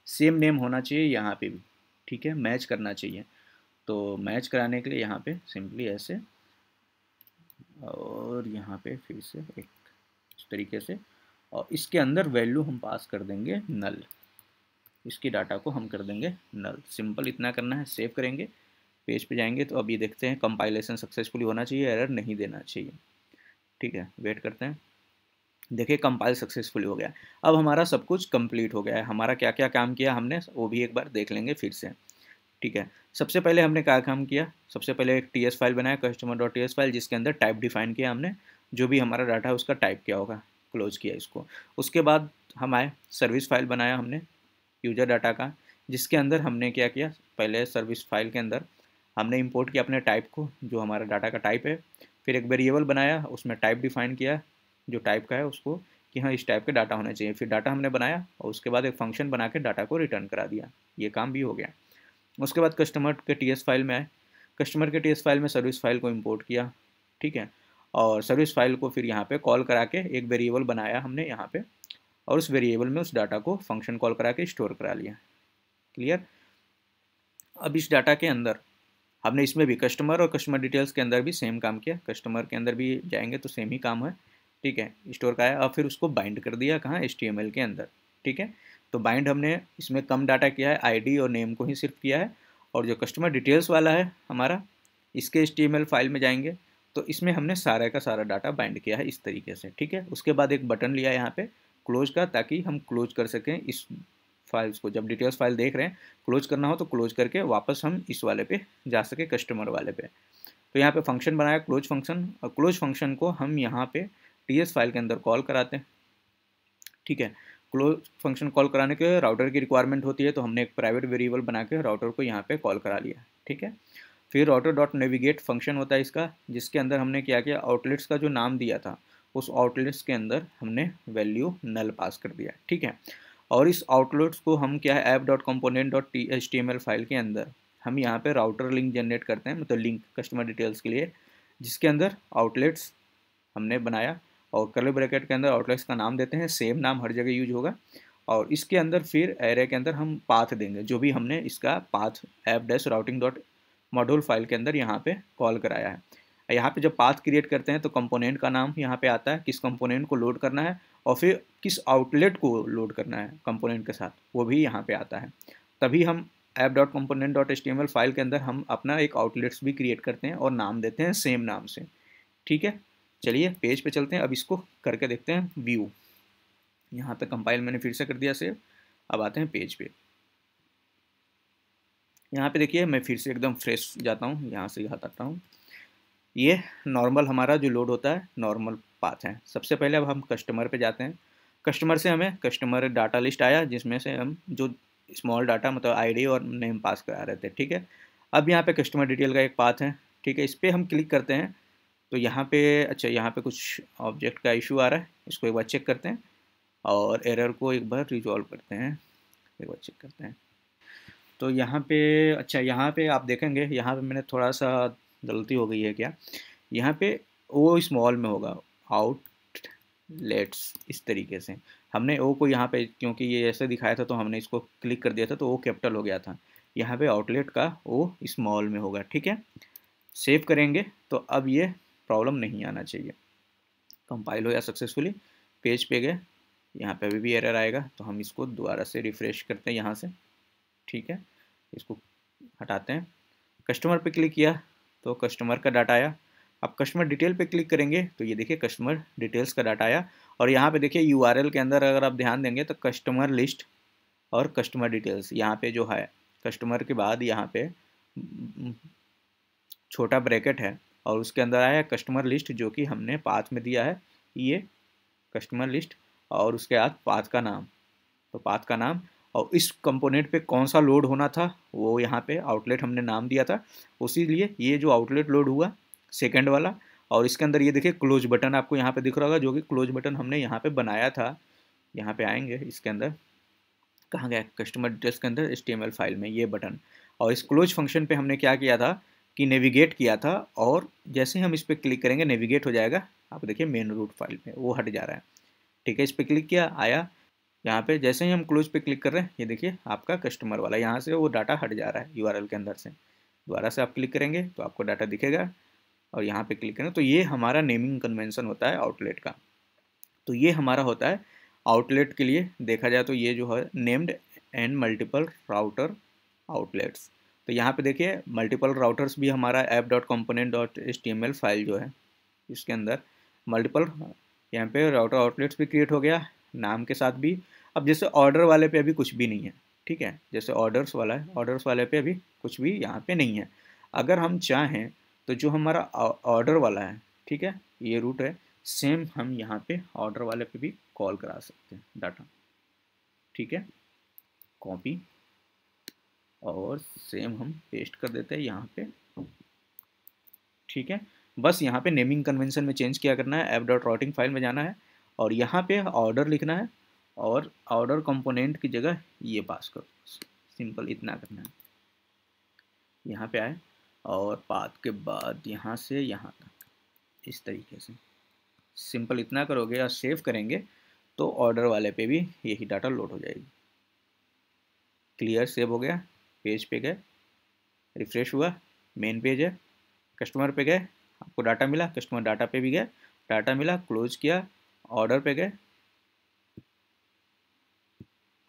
सेम नेम होना चाहिए यहाँ पे भी। ठीक है, मैच करना चाहिए। तो मैच कराने के लिए यहाँ पे सिंपली ऐसे और यहाँ पे फिर से एक इस तरीके से, और इसके अंदर वैल्यू हम पास कर देंगे नल, इसकी डाटा को हम कर देंगे नल। सिंपल इतना करना है। सेव करेंगे, पेज पे जाएंगे तो अब ये देखते हैं कंपाइलेशन सक्सेसफुली होना चाहिए, एरर नहीं देना चाहिए। ठीक है, वेट करते हैं। देखिए कंपाइल सक्सेसफुली हो गया। अब हमारा सब कुछ कंप्लीट हो गया है। हमारा क्या क्या काम किया हमने वो भी एक बार देख लेंगे फिर से। ठीक है, सबसे पहले हमने क्या काम किया, सबसे पहले एक टीएस फाइल बनाया कस्टमर डॉट टीएस फाइल, जिसके अंदर टाइप डिफाइन किया हमने, जो भी हमारा डाटा है उसका टाइप किया होगा, क्लोज किया इसको। उसके बाद हम आए सर्विस फाइल बनाया हमने यूजर डाटा का, जिसके अंदर हमने क्या किया, पहले सर्विस फाइल के अंदर हमने इंपोर्ट किया अपने टाइप को, जो हमारा डाटा का टाइप है। फिर एक वेरिएबल बनाया, उसमें टाइप डिफाइन किया जो टाइप का है उसको, कि हाँ इस टाइप के डाटा होना चाहिए। फिर डाटा हमने बनाया और उसके बाद एक फंक्शन बना के डाटा को रिटर्न करा दिया। ये काम भी हो गया। उसके बाद कस्टमर के टीएस फाइल में आए, कस्टमर के टीएस फाइल में सर्विस फाइल को इंपोर्ट किया। ठीक है, और सर्विस फाइल को फिर यहाँ पे कॉल करा के एक वेरिएबल बनाया हमने यहाँ पे, और उस वेरिएबल में उस डाटा को फंक्शन कॉल करा के स्टोर करा लिया। क्लियर। अब इस डाटा के अंदर हमने इसमें भी कस्टमर और कस्टमर डिटेल्स के अंदर भी सेम काम किया। कस्टमर के अंदर भी जाएंगे तो सेम ही काम है। ठीक है, स्टोर का है। और फिर उसको बाइंड कर दिया कहाँ, HTML के अंदर। ठीक है, तो बाइंड हमने इसमें कम डाटा किया है, ID और नेम को ही सिर्फ किया है। और जो कस्टमर डिटेल्स वाला है हमारा, इसके HTML फाइल में जाएंगे तो इसमें हमने सारा का सारा डाटा बाइंड किया है इस तरीके से। ठीक है, उसके बाद एक बटन लिया यहाँ पे क्लोज का, ताकि हम क्लोज कर सकें इस फाइल्स को। जब डिटेल्स फाइल देख रहे हैं क्लोज करना हो तो क्लोज करके वापस हम इस वाले पे जा सके, कस्टमर वाले पे। तो यहाँ पे फंक्शन बनाया क्लोज फंक्शन, और क्लोज फंक्शन को हम यहाँ पे टीएस फाइल के अंदर कॉल कराते हैं। ठीक है, क्लोज फंक्शन कॉल कराने के राउटर की रिक्वायरमेंट होती है, तो हमने एक प्राइवेट वेरिएबल बना के राउटर को यहाँ पे कॉल करा लिया। ठीक है, फिर राउटर डॉट नेविगेट फंक्शन होता है इसका, जिसके अंदर हमने क्या किया, आउटलेट्स का जो नाम दिया था उस आउटलेट्स के अंदर हमने वैल्यू नल पास कर दिया। ठीक है, और इस आउटलेट्स को हम क्या है, app dot component dot HTML file के अंदर हम यहाँ पे राउटर लिंक जनरेट करते हैं, मतलब लिंक कस्टमर डिटेल्स के लिए, जिसके अंदर आउटलेट्स हमने बनाया और कर्ली ब्रैकेट के अंदर आउटलेट्स का नाम देते हैं, सेम नाम हर जगह यूज होगा। और इसके अंदर फिर एरे के अंदर हम पाथ देंगे, जो भी हमने इसका path app dash routing dot module file के अंदर यहाँ पे कॉल कराया है। यहाँ पे जब पाथ क्रिएट करते हैं तो कंपोनेंट का नाम यहाँ पे आता है, किस कंपोनेंट को लोड करना है और फिर किस आउटलेट को लोड करना है कंपोनेंट के साथ, वो भी यहाँ पे आता है। तभी हम app dot component dot HTML file के अंदर हम अपना एक आउटलेट्स भी क्रिएट करते हैं और नाम देते हैं सेम नाम से। ठीक है, चलिए पेज पे चलते हैं, अब इसको करके देखते हैं व्यू। यहाँ पे कंपाइल मैंने फिर से कर दिया सेव। अब आते हैं पेज पे। यहाँ पे देखिए मैं फिर से एकदम फ्रेश जाता हूँ, यहाँ से यहाँ आता हूँ। ये नॉर्मल हमारा जो लोड होता है नॉर्मल पाथ है। सबसे पहले अब हम कस्टमर पे जाते हैं। कस्टमर से हमें कस्टमर डाटा लिस्ट आया, जिसमें से हम जो स्मॉल डाटा मतलब आईडी और नेम पास करा रहे थे, ठीक है। अब यहाँ पे कस्टमर डिटेल का एक पाथ है, ठीक है, इस पर हम क्लिक करते हैं तो यहाँ पे अच्छा यहाँ पे कुछ ऑब्जेक्ट का इशू आ रहा है, इसको एक बार चेक करते हैं और एरर को एक बार रिजॉल्व करते हैं, एक बार चेक करते हैं। तो यहाँ पे अच्छा यहाँ पे आप देखेंगे यहाँ पे मैंने थोड़ा सा गलती हो गई है क्या, यहाँ पे ओ स्मॉल में होगा, आउटलेट्स इस तरीके से हमने ओ को यहाँ पे क्योंकि ये ऐसे दिखाया था तो हमने इसको क्लिक कर दिया था तो ओ कैपिटल हो गया था, यहाँ पे आउटलेट का ओ स्मॉल में होगा, ठीक है। सेव करेंगे तो अब ये प्रॉब्लम नहीं आना चाहिए, कंपाइल हो या सक्सेसफुली, पेज पे गए, यहाँ पे अभी भी एरर आएगा तो हम इसको दोबारा से रिफ़्रेश करते हैं यहाँ से, ठीक है, इसको हटाते हैं। कस्टमर पे क्लिक किया तो कस्टमर का डाटा आया। अब कस्टमर डिटेल पे क्लिक करेंगे तो ये देखिए कस्टमर डिटेल्स का डाटा आया और यहाँ पे देखिए यूआरएल के अंदर अगर आप ध्यान देंगे तो कस्टमर लिस्ट और कस्टमर डिटेल्स यहाँ पे जो है कस्टमर के बाद यहाँ पे छोटा ब्रैकेट है और उसके अंदर आया कस्टमर लिस्ट जो कि हमने पाथ में दिया है, ये कस्टमर लिस्ट और उसके बाद पाथ का नाम, तो पाथ का नाम और इस कंपोनेंट पे कौन सा लोड होना था वो यहाँ पे आउटलेट हमने नाम दिया था, उसी लिए ये जो आउटलेट लोड हुआ सेकंड वाला। और इसके अंदर ये देखिए क्लोज बटन आपको यहाँ पे दिख रहा होगा जो कि क्लोज बटन हमने यहाँ पे बनाया था, यहाँ पे आएंगे इसके अंदर कहाँ गया कस्टमर डिटेल्स के अंदर HTML फाइल में ये बटन, और इस क्लोज फंक्शन पे हमने क्या किया था कि नेविगेट किया था और जैसे ही हम इस पर क्लिक करेंगे नेविगेट हो जाएगा, आप देखिए मेन रूट फाइल में वो हट जा रहा है, ठीक है। इस पर क्लिक किया आया, यहाँ पे जैसे ही हम क्लोज पे क्लिक कर रहे हैं ये देखिए आपका कस्टमर वाला यहाँ से वो डाटा हट जा रहा है यूआरएल के अंदर से, दोबारा से आप क्लिक करेंगे तो आपको डाटा दिखेगा और यहाँ पे क्लिक करें तो ये हमारा नेमिंग कन्वेंशन होता है आउटलेट का। तो ये हमारा होता है आउटलेट के लिए देखा जाए तो ये जो है named and multiple router outlets. तो यहाँ पे देखिए मल्टीपल राउटर्स भी हमारा app.component.html फाइल जो है इसके अंदर मल्टीपल यहाँ पे राउटर आउटलेट्स भी क्रिएट हो गया नाम के साथ भी। अब जैसे ऑर्डर वाले पे अभी कुछ भी नहीं है, ठीक है, जैसे ऑर्डर्स वाला है ऑर्डर्स वाले पे अभी कुछ भी यहाँ पे नहीं है। अगर हम चाहें तो जो हमारा ऑर्डर वाला है, ठीक है, ये रूट है, सेम हम यहाँ पे ऑर्डर वाले पे भी कॉल करा सकते हैं डाटा, ठीक है, कॉपी और सेम हम पेस्ट कर देते हैं यहाँ पे, ठीक है। बस यहाँ पे नेमिंग कन्वेंशन में चेंज किया करना है, app.routing फाइल में जाना है और यहाँ पे ऑर्डर लिखना है और ऑर्डर कंपोनेंट की जगह ये पास करो, सिंपल इतना करना है। यहाँ पे आए और पाथ के बाद यहाँ से यहाँ तक इस तरीके से सिंपल इतना करोगे और सेव करेंगे तो ऑर्डर वाले पे भी यही डाटा लोड हो जाएगी। क्लियर, सेव हो गया, पेज पे गए, रिफ्रेश हुआ, मेन पेज है, कस्टमर पे गए, आपको डाटा मिला, कस्टमर डाटा पे भी गए, डाटा मिला, क्लोज किया, ऑर्डर पे गए,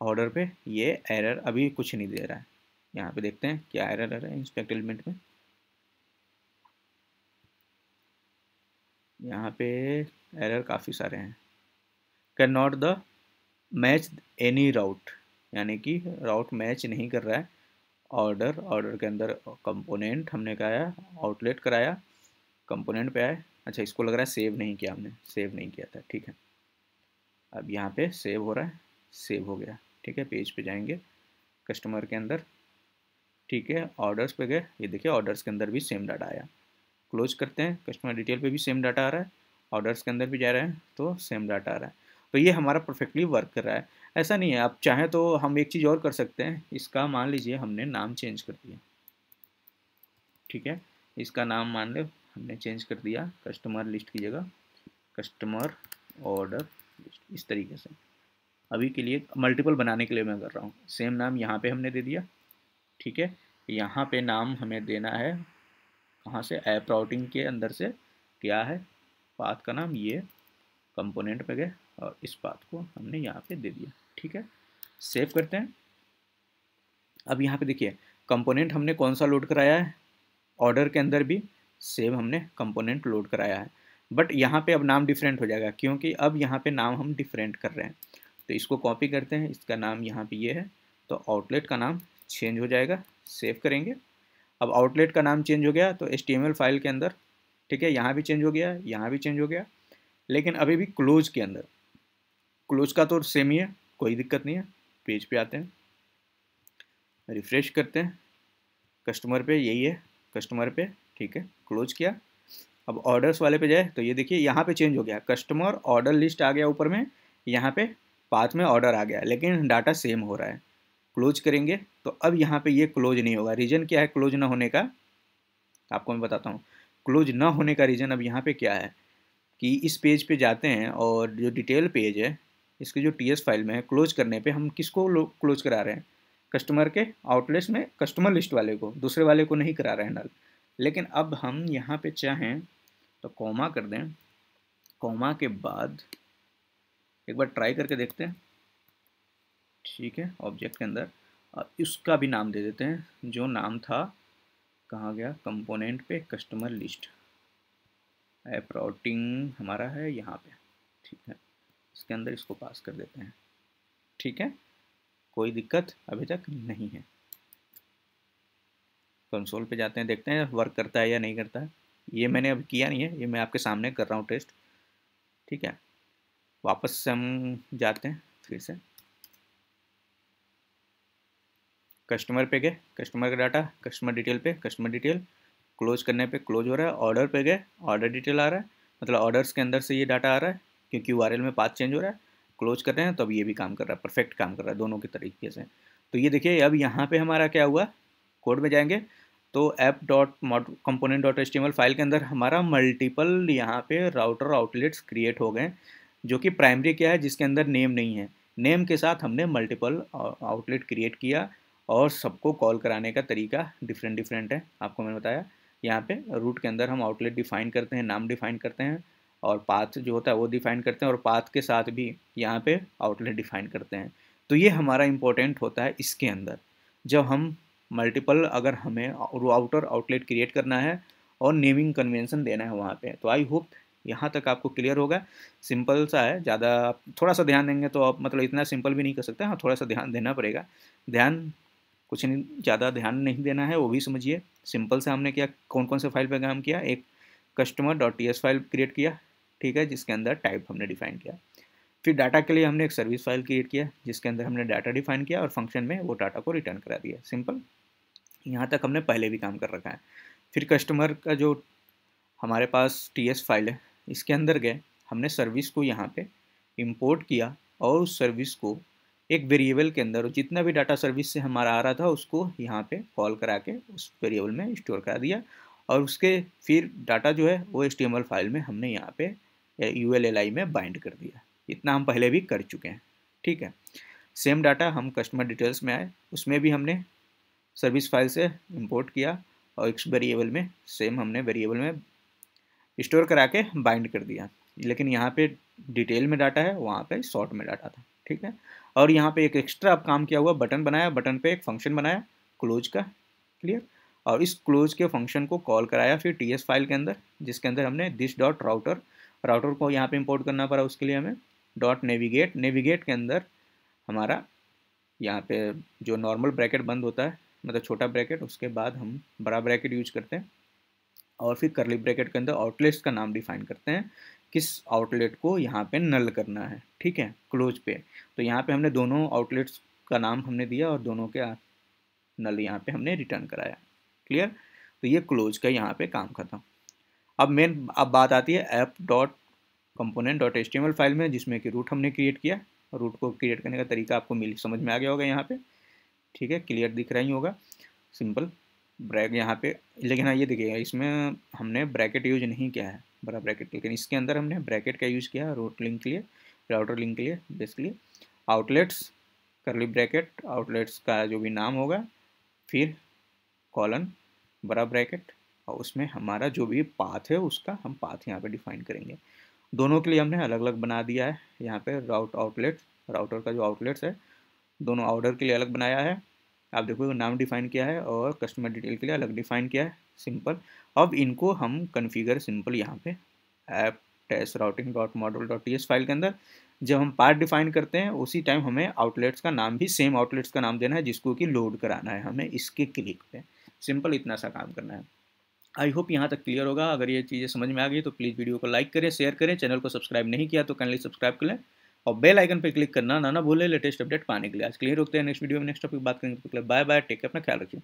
ऑर्डर पे ये एरर अभी कुछ नहीं दे रहा है, यहाँ पे देखते हैं क्या एरर आ रहा है इंस्पेक्ट एलिमेंट में, यहाँ पे एरर काफ़ी सारे हैं। Can not the match any route, यानी कि राउट मैच नहीं कर रहा है। ऑर्डर के अंदर कंपोनेंट हमने कराया, आउटलेट कराया, कंपोनेंट पे आए, अच्छा इसको लग रहा है सेव नहीं किया, हमने सेव नहीं किया था, ठीक है। अब यहाँ पे सेव हो रहा है, सेव हो गया, ठीक है। पेज पे जाएंगे कस्टमर के अंदर, ठीक है, ऑर्डर्स पे गए, ये देखिए ऑर्डर्स के अंदर भी सेम डाटा आया, क्लोज करते हैं, कस्टमर डिटेल पे भी सेम डाटा आ रहा है, ऑर्डर्स के अंदर भी जा रहे हैं तो सेम डाटा आ रहा है। तो ये हमारा परफेक्टली वर्क कर रहा है। ऐसा नहीं है, आप चाहें तो हम एक चीज़ और कर सकते हैं, इसका मान लीजिए हमने नाम चेंज कर दिया, ठीक है, इसका नाम मान लो हमने चेंज कर दिया, कस्टमर लिस्ट की जगह कस्टमर ऑर्डर लिस्ट, इस तरीके से। अभी के लिए मल्टीपल बनाने के लिए मैं कर रहा हूँ, सेम नाम यहाँ पे हमने दे दिया, ठीक है। यहाँ पे नाम हमें देना है कहाँ से, ऐप राउटिंग के अंदर से, क्या है पाथ का नाम, ये कंपोनेंट पे गए और इस पाथ को हमने यहाँ पे दे दिया, ठीक है। सेव करते हैं। अब यहाँ पे देखिए कंपोनेंट हमने कौन सा लोड कराया है, ऑर्डर के अंदर भी सेम हमने कंपोनेंट लोड कराया है, बट यहाँ पे अब नाम डिफरेंट हो जाएगा क्योंकि अब यहाँ पे नाम हम डिफरेंट कर रहे हैं। तो इसको कॉपी करते हैं, इसका नाम यहाँ पे ये है, तो आउटलेट का नाम चेंज हो जाएगा, सेव करेंगे। अब आउटलेट का नाम चेंज हो गया तो HTML फाइल के अंदर, ठीक है, यहाँ भी चेंज हो गया, यहाँ भी चेंज हो गया, लेकिन अभी भी क्लोज के अंदर, क्लोज का तो सेम ही है, कोई दिक्कत नहीं है। पेज पे आते हैं, रिफ्रेश करते हैं, कस्टमर पे यही है, कस्टमर पे, ठीक है, क्लोज किया। अब ऑर्डर्स वाले पे जाए तो ये देखिए यहाँ पे चेंज हो गया, कस्टमर ऑर्डर लिस्ट आ गया ऊपर में, यहाँ पे पाथ में ऑर्डर आ गया, लेकिन डाटा सेम हो रहा है। क्लोज करेंगे तो अब यहाँ पे ये क्लोज नहीं होगा। रीज़न क्या है क्लोज ना होने का, आपको मैं बताता हूँ। क्लोज ना होने का रीज़न अब यहाँ पे क्या है कि इस पेज पे जाते हैं और जो डिटेल पेज है इसकी जो टीएस फाइल में है, क्लोज करने पे हम किसको क्लोज करा रहे हैं, कस्टमर के आउटलेट्स में कस्टमर लिस्ट वाले को, दूसरे वाले को नहीं करा रहे हैं नल। लेकिन अब हम यहाँ पे चाहें तो कॉमा कर दें, कॉमा के बाद एक बार ट्राई करके देखते हैं, ठीक है, ऑब्जेक्ट के अंदर इसका भी नाम दे देते हैं, जो नाम था कहाँ गया, कंपोनेंट पे कस्टमर लिस्ट, ऐप राउटिंग हमारा है यहाँ पे, ठीक है, इसके अंदर इसको पास कर देते हैं, ठीक है, कोई दिक्कत अभी तक नहीं है। कंसोल पे जाते हैं, देखते हैं वर्क करता है या नहीं करता है। ये मैंने अभी किया नहीं है, ये मैं आपके सामने कर रहा हूँ टेस्ट, ठीक है। वापस से हम जाते हैं फिर से, कस्टमर पे गए, कस्टमर का डाटा, कस्टमर डिटेल पे, कस्टमर डिटेल, क्लोज करने पे क्लोज हो रहा है। ऑर्डर पे गए, ऑर्डर डिटेल आ रहा है, मतलब ऑर्डर्स के अंदर से ये डाटा आ रहा है क्योंकि यूआरएल में पाथ चेंज हो रहा है। क्लोज कर रहे हैं तो अब ये भी काम कर रहा है, परफेक्ट काम कर रहा है दोनों के तरीके से। तो ये देखिए अब यहाँ पे हमारा क्या हुआ, कोड में जाएंगे तो app dot component dot HTML file के अंदर हमारा मल्टीपल यहाँ पे राउटर आउटलेट्स क्रिएट हो गए, जो कि प्राइमरी क्या है जिसके अंदर नेम नहीं है, नेम के साथ हमने मल्टीपल आउटलेट क्रिएट किया और सबको कॉल कराने का तरीका डिफरेंट डिफरेंट है, आपको मैंने बताया। यहाँ पे रूट के अंदर हम आउटलेट डिफाइन करते हैं, नाम डिफाइन करते हैं और पाथ जो होता है वो डिफाइन करते हैं और पाथ के साथ भी यहाँ पे आउटलेट डिफाइन करते हैं। तो ये हमारा इम्पोर्टेंट होता है इसके अंदर, जब हम मल्टीपल अगर हमें आउटर आउटलेट क्रिएट करना है और नेमिंग कन्वेंशन देना है वहाँ पे। तो आई होप यहाँ तक आपको क्लियर होगा, सिंपल सा है, ज़्यादा थोड़ा सा ध्यान देंगे तो आप मतलब इतना सिंपल भी नहीं कर सकते, हाँ थोड़ा सा ध्यान देना पड़ेगा। ध्यान कुछ नहीं, ज़्यादा ध्यान नहीं देना है, वो भी समझिए। सिंपल से हमने क्या कौन कौन से फाइल पे काम किया, एक customer dot T S file create किया, ठीक है, जिसके अंदर टाइप हमने डिफाइन किया। फिर डाटा के लिए हमने एक सर्विस फाइल क्रिएट किया जिसके अंदर हमने डाटा डिफाइन किया और फंक्शन में वो डाटा को रिटर्न करा दिया। सिंपल, यहाँ तक हमने पहले भी काम कर रखा है। फिर कस्टमर का जो हमारे पास टी एस फाइल है इसके अंदर गए, हमने सर्विस को यहाँ पे इंपोर्ट किया और उस सर्विस को एक वेरिएबल के अंदर जितना भी डाटा सर्विस से हमारा आ रहा था उसको यहाँ पे कॉल करा के उस वेरिएबल में स्टोर करा दिया और उसके फिर डाटा जो है वो HTML फाइल में हमने यहाँ पे ULLI में बाइंड कर दिया। इतना हम पहले भी कर चुके हैं, ठीक है। सेम डाटा हम कस्टमर डिटेल्स में आए, उसमें भी हमने सर्विस फाइल से इंपोर्ट किया और एक वेरिएबल में सेम हमने वेरिएबल में स्टोर करा के बाइंड कर दिया। लेकिन यहाँ पे डिटेल में डाटा है, वहाँ पे शॉर्ट में डाटा था, ठीक है। और यहाँ पे एक एक्स्ट्रा आप काम किया हुआ, बटन बनाया, बटन पे एक फंक्शन बनाया क्लोज का, क्लियर। और इस क्लोज के फंक्शन को कॉल कराया फिर टीएस फाइल के अंदर, जिसके अंदर हमने दिस डॉट राउटर, राउटर को यहाँ पे इंपोर्ट करना पड़ा, उसके लिए हमें डॉट नेविगेट, नेविगेट के अंदर हमारा यहाँ पे जो नॉर्मल ब्रैकेट बंद होता है, मतलब छोटा ब्रैकेट, उसके बाद हम बड़ा ब्रैकेट यूज करते हैं और फिर करली ब्रैकेट के अंदर आउटलेट्स का नाम डिफाइन करते हैं, किस आउटलेट को यहाँ पे नल करना है, ठीक है, क्लोज पे। तो यहाँ पे हमने दोनों आउटलेट्स का नाम हमने दिया और दोनों के नल यहाँ पे हमने रिटर्न कराया, क्लियर। तो ये क्लोज का यहाँ पे काम खत्म। अब बात आती है app dot component dot HTML file में, जिसमें कि रूट हमने क्रिएट किया। रूट को क्रिएट करने का तरीका आपको समझ में आ गया होगा यहाँ पे, ठीक है, क्लियर दिख रहा ही होगा, सिंपल ब्रैक यहाँ पे। लेकिन हाँ ये देखिएगा इसमें हमने ब्रैकेट यूज नहीं किया है, बड़ा ब्रैकेट, लेकिन इसके अंदर हमने ब्रैकेट का यूज़ किया रूट लिंक के लिए, राउटर लिंक के लिए। बेसिकली आउटलेट्स करली ब्रैकेट, आउटलेट्स का जो भी नाम होगा, फिर कॉलन बड़ा ब्रैकेट और उसमें हमारा जो भी पाथ है उसका हम पाथ यहाँ पे डिफाइन करेंगे। दोनों के लिए हमने अलग अलग बना दिया है यहाँ पे आउटलेट्स, राउटर का जो आउटलेट्स है दोनों ऑर्डर के लिए अलग बनाया है, आप देखो नाम डिफाइन किया है और कस्टमर डिटेल के लिए अलग डिफाइन किया है, सिंपल। अब इनको हम कन्फिगर सिंपल यहाँ पे app test routing dot model dot T S file के अंदर जब हम पार्ट डिफाइन करते हैं उसी टाइम हमें आउटलेट्स का नाम भी सेम आउटलेट्स का नाम देना है जिसको कि लोड कराना है हमें इसके क्लिक पे, सिंपल इतना सा काम करना है। आई होप यहाँ तक क्लियर होगा। अगर ये चीज़ें समझ में आ गई तो प्लीज़ वीडियो को लाइक करें, शेयर करें, चैनल को सब्सक्राइब नहीं किया तो काइंडली सब्सक्राइब कर लें और बेल आइकन पे क्लिक करना ना भूलें लेटेस्ट अपडेट पाने के लिए। आज के लिए रोकते हैं, नेक्स्ट वीडियो में नेक्स्ट टॉपिक बात करेंगे। बाय बाय, टेक केयर, अपना ख्याल रखिए।